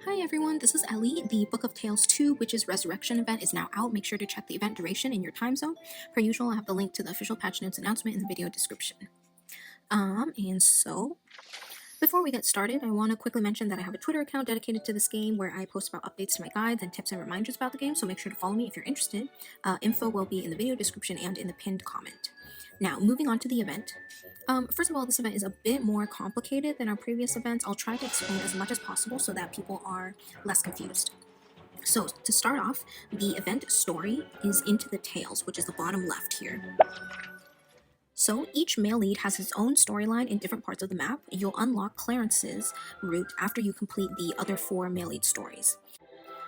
Hi everyone, this is Ellie. The Book of Tales 2, Witch's Resurrection event is now out. Make sure to check the event duration in your time zone. Per usual, I have the link to the official patch notes announcement in the video description. Before we get started, I want to quickly mention that I have a Twitter account dedicated to this game where I post about updates to my guides and tips and reminders about the game, so make sure to follow me if you're interested. Info will be in the video description and in the pinned comment. Now, moving on to the event. First of all, this event is a bit more complicated than our previous events. I'll try to explain as much as possible so that people are less confused. So, to start off, the event story is Into the Tales, which is the bottom left here. So, each male lead has his own storyline in different parts of the map. You'll unlock Clarence's route after you complete the other 4 male lead stories.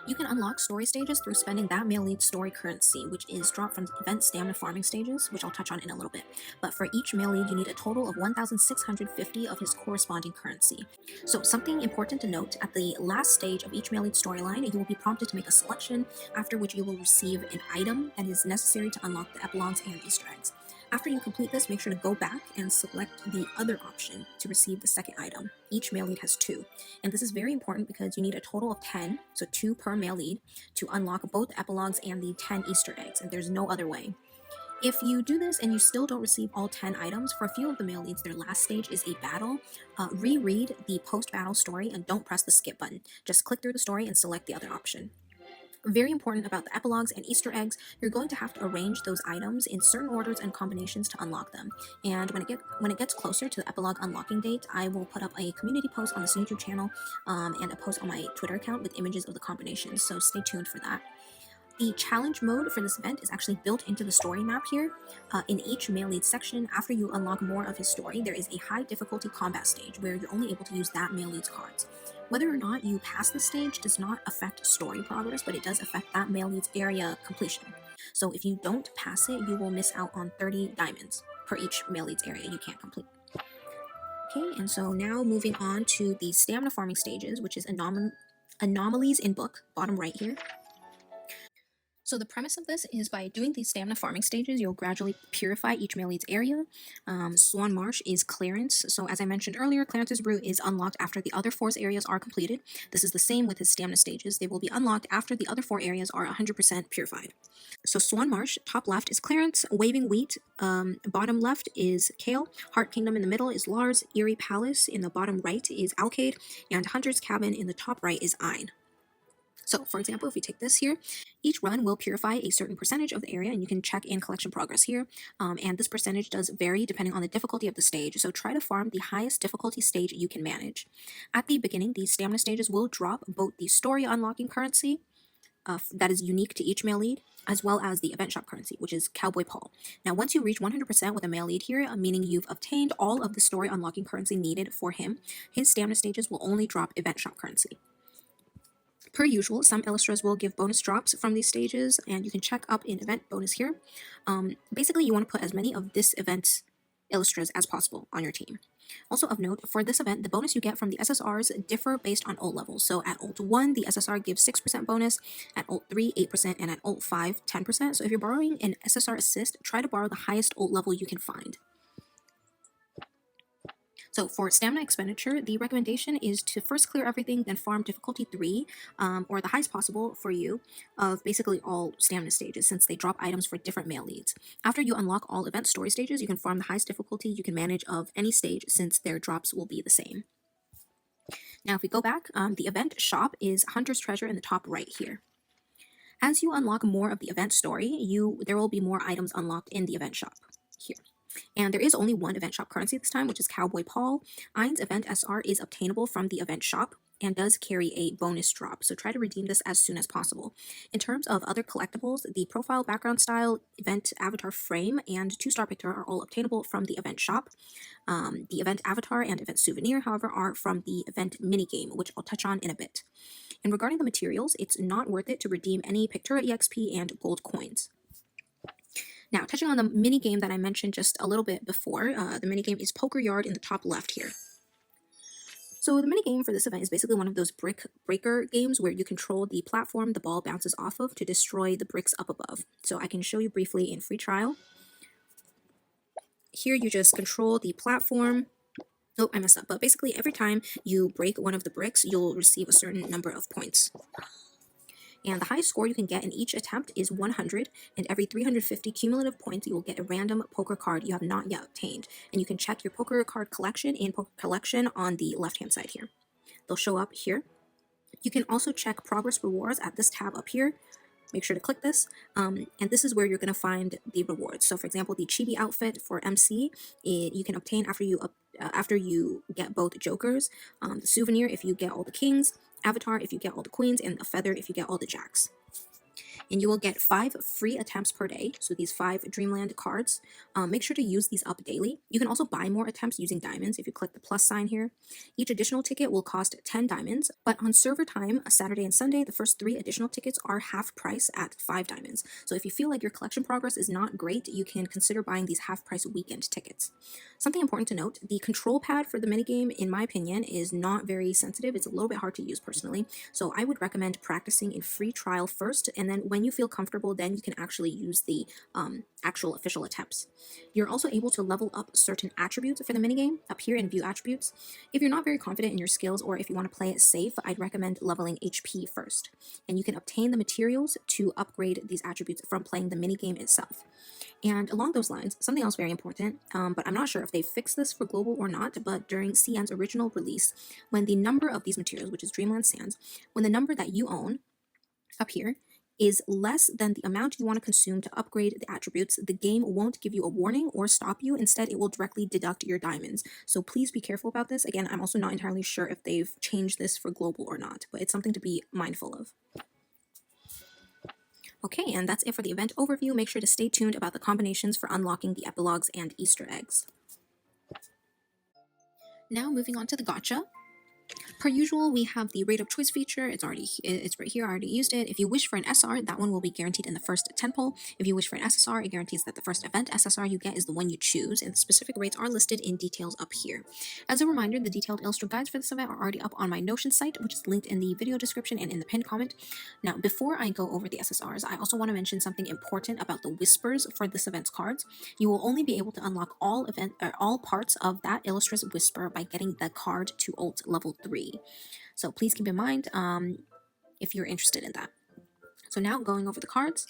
You can unlock story stages through spending that male lead story currency, which is dropped from event stamina farming stages, which I'll touch on in a little bit. But for each male lead, you need a total of 1,650 of his corresponding currency. So something important to note, at the last stage of each male lead storyline, you will be prompted to make a selection, after which you will receive an item that is necessary to unlock the epilogues and Easter eggs. After you complete this, make sure to go back and select the other option to receive the second item. Each male lead has 2. And this is very important because you need a total of 10, so 2 per male lead, to unlock both epilogues and the 10 Easter eggs, and there's no other way. If you do this and you still don't receive all 10 items, for a few of the male leads, their last stage is a battle. Reread the post-battle story and don't press the skip button. Just click through the story and select the other option. Very important about the epilogues and Easter eggs, you're going to have to arrange those items in certain orders and combinations to unlock them. And when it gets closer to the epilogue unlocking date, I will put up a community post on this YouTube channel and a post on my Twitter account with images of the combinations, so stay tuned for that. The challenge mode for this event is actually built into the story map here. In each male lead section, after you unlock more of his story, there is a high difficulty combat stage where you're only able to use that male lead's cards. Whether or not you pass the stage does not affect story progress, but it does affect that male lead's area completion. So if you don't pass it, you will miss out on 30 diamonds per each male lead's area you can't complete. Okay, and so now moving on to the stamina farming stages, which is anomalies in book, bottom right here. So the premise of this is by doing these stamina farming stages, you'll gradually purify each male lead's area. Swan Marsh is Clarence. So as I mentioned earlier, Clarence's route is unlocked after the other 4 areas are completed. This is the same with his stamina stages. They will be unlocked after the other 4 areas are 100% purified. So Swan Marsh, top left is Clarence, Waving Wheat, bottom left is Kale, Heart Kingdom in the middle is Lars, Eerie Palace in the bottom right is Alkaid, and Hunter's Cabin in the top right is Ein. So, for example, if we take this here, each run will purify a certain percentage of the area, and you can check in collection progress here. And this percentage does vary depending on the difficulty of the stage, so try to farm the highest difficulty stage you can manage. At the beginning, these stamina stages will drop both the story unlocking currency, that is unique to each male lead, as well as the event shop currency, which is Cowboy Paul. Now, once you reach 100% with a male lead here, meaning you've obtained all of the story unlocking currency needed for him, his stamina stages will only drop event shop currency. Per usual, some illustrators will give bonus drops from these stages, and you can check up in event bonus here. Basically, you want to put as many of this event's illustrators as possible on your team. Also of note, for this event, the bonus you get from the SSRs differ based on ult levels. So at ult 1, the SSR gives 6% bonus, at ult 3, 8%, and at ult 5, 10%. So if you're borrowing an SSR assist, try to borrow the highest ult level you can find. So for stamina expenditure, the recommendation is to first clear everything, then farm difficulty 3, or the highest possible for you, of basically all stamina stages, since they drop items for different male leads. After you unlock all event story stages, you can farm the highest difficulty you can manage of any stage, since their drops will be the same. Now if we go back, the event shop is Hunter's Treasure in the top right here. As you unlock more of the event story, there will be more items unlocked in the event shop here. And there is only one event shop currency this time, which is Cowboy Paul. Ein's event SR is obtainable from the event shop and does carry a bonus drop, so try to redeem this as soon as possible. In terms of other collectibles, the profile background style, event avatar frame, and 2-star Pictura are all obtainable from the event shop. The event avatar and event souvenir, however, are from the event minigame, which I'll touch on in a bit. And regarding the materials, it's not worth it to redeem any Pictura EXP and gold coins. Now, touching on the minigame that I mentioned just a little bit before, the minigame is Poker Yard in the top left here. So the minigame for this event is basically one of those brick breaker games where you control the platform the ball bounces off of to destroy the bricks up above. So I can show you briefly in free trial. Here you just control the platform Oh, I messed up. But basically, every time you break one of the bricks, you'll receive a certain number of points. And the highest score you can get in each attempt is 100, and every 350 cumulative points, you will get a random poker card you have not yet obtained. And you can check your poker card collection and poker collection on the left-hand side here. They'll show up here. You can also check progress rewards at this tab up here. Make sure to click this, and this is where you're going to find the rewards. So for example, the chibi outfit for MC, you can obtain after you get both jokers, the souvenir if you get all the kings, avatar if you get all the queens, and a feather if you get all the jacks. And you will get 5 free attempts per day, so these 5 Dreamland cards. Make sure to use these up daily. You can also buy more attempts using diamonds if you click the plus sign here. Each additional ticket will cost 10 diamonds, but on server time, Saturday and Sunday, the first 3 additional tickets are half price at 5 diamonds. So if you feel like your collection progress is not great, you can consider buying these half price weekend tickets. Something important to note, the control pad for the minigame, in my opinion, is not very sensitive. It's a little bit hard to use personally, so I would recommend practicing in free trial first, and then when you feel comfortable, then you can actually use the actual official attempts. You're also able to level up certain attributes for the minigame up here in View Attributes. If you're not very confident in your skills, or if you want to play it safe, I'd recommend leveling HP first. And you can obtain the materials to upgrade these attributes from playing the minigame itself. And along those lines, something else very important, but I'm not sure if they fixed this for global or not, but during CN's original release, when the number of these materials, which is Dreamland Sands, when the number that you own up here is less than the amount you want to consume to upgrade the attributes, the game won't give you a warning or stop you. Instead, it will directly deduct your diamonds. So please be careful about this. Again, I'm also not entirely sure if they've changed this for global or not, but it's something to be mindful of. Okay, and that's it for the event overview. Make sure to stay tuned about the combinations for unlocking the epilogues and Easter eggs. Now moving on to the gacha. Per usual, we have the rate of choice feature. It's right here. I already used it. If you wish for an SR, that one will be guaranteed in the first 10 pull. If you wish for an SSR, it guarantees that the first event SSR you get is the one you choose, and the specific rates are listed in details up here. As a reminder, the detailed illustrated guides for this event are already up on my Notion site, which is linked in the video description and in the pinned comment. Now, before I go over the SSRs, I also want to mention something important about the whispers for this event's cards. You will only be able to unlock all parts of that illustrated whisper by getting the card to ult level 3. So please keep in mind if you're interested in that. So now going over the cards.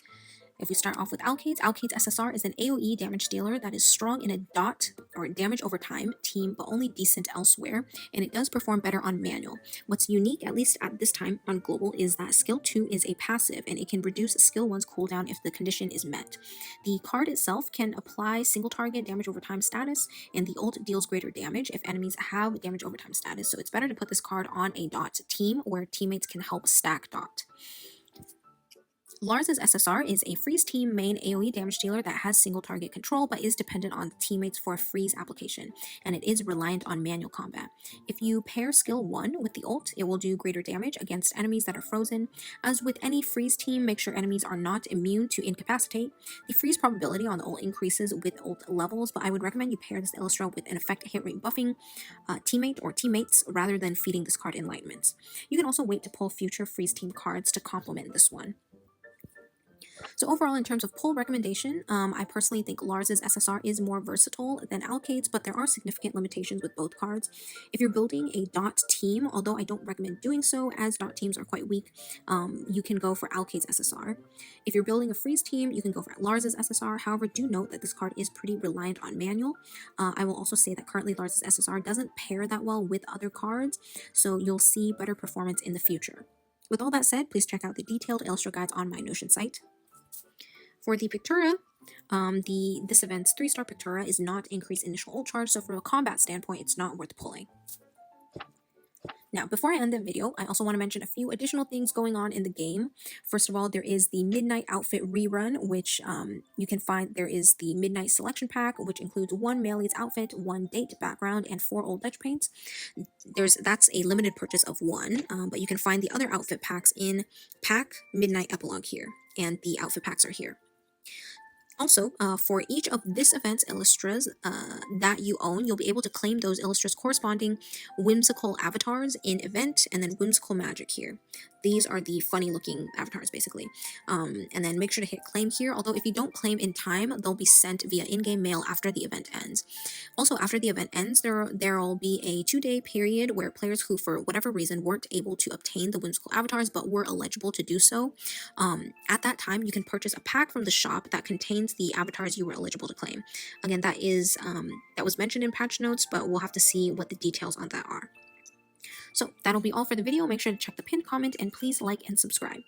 If we start off with Alkaid SSR is an AoE damage dealer that is strong in a dot or damage over time team, but only decent elsewhere, and it does perform better on manual. What's unique, at least at this time on global, is that skill 2 is a passive, and it can reduce skill 1's cooldown if the condition is met. The card itself can apply single target damage over time status, and the ult deals greater damage if enemies have damage over time status, so it's better to put this card on a dot team where teammates can help stack dot. Lars SSR is a freeze team main AoE damage dealer that has single target control but is dependent on teammates for a freeze application, and it is reliant on manual combat. If you pair skill 1 with the ult, it will do greater damage against enemies that are frozen. As with any freeze team, make sure enemies are not immune to incapacitate. The freeze probability on the ult increases with ult levels, but I would recommend you pair this Illustra with an effect hit rate buffing teammate or teammates rather than feeding this card enlightenments. You can also wait to pull future freeze team cards to complement this one. So overall, in terms of pull recommendation, I personally think Lars's SSR is more versatile than Alkaid's, but there are significant limitations with both cards. If you're building a dot team, although I don't recommend doing so as dot teams are quite weak, you can go for Alkaid's SSR. If you're building a freeze team, you can go for Lars's SSR. However, do note that this card is pretty reliant on manual. I will also say that currently Lars's SSR doesn't pair that well with other cards, so you'll see better performance in the future. With all that said, please check out the detailed Illustrator guides on my Notion site. For the Pictura, this event's 3-star Pictura is not increased initial ult charge, so from a combat standpoint, it's not worth pulling. Now, before I end the video, I also want to mention a few additional things going on in the game. First of all, there is the Midnight Outfit Rerun, which you can find. There is the Midnight Selection Pack, which includes 1 male lead's outfit, 1 date background, and 4 old Dutch paints. That's a limited purchase of 1, but you can find the other outfit packs in Pack Midnight Epilogue here, and the outfit packs are here. Also, for each of this event's illustras that you own, you'll be able to claim those illustras corresponding Whimsical Avatars in event and then Whimsical Magic here. these are the funny looking avatars basically. And then make sure to hit claim here, although if you don't claim in time, they'll be sent via in-game mail after the event ends. Also, after the event ends, there'll be a 2-day period where players who, for whatever reason, weren't able to obtain the whimsical avatars but were eligible to do so, at that time you can purchase a pack from the shop that contains the avatars you were eligible to claim. Again, that was mentioned in patch notes, but we'll have to see what the details on that are. So that'll be all for the video. Make sure to check the pinned comment and please like and subscribe.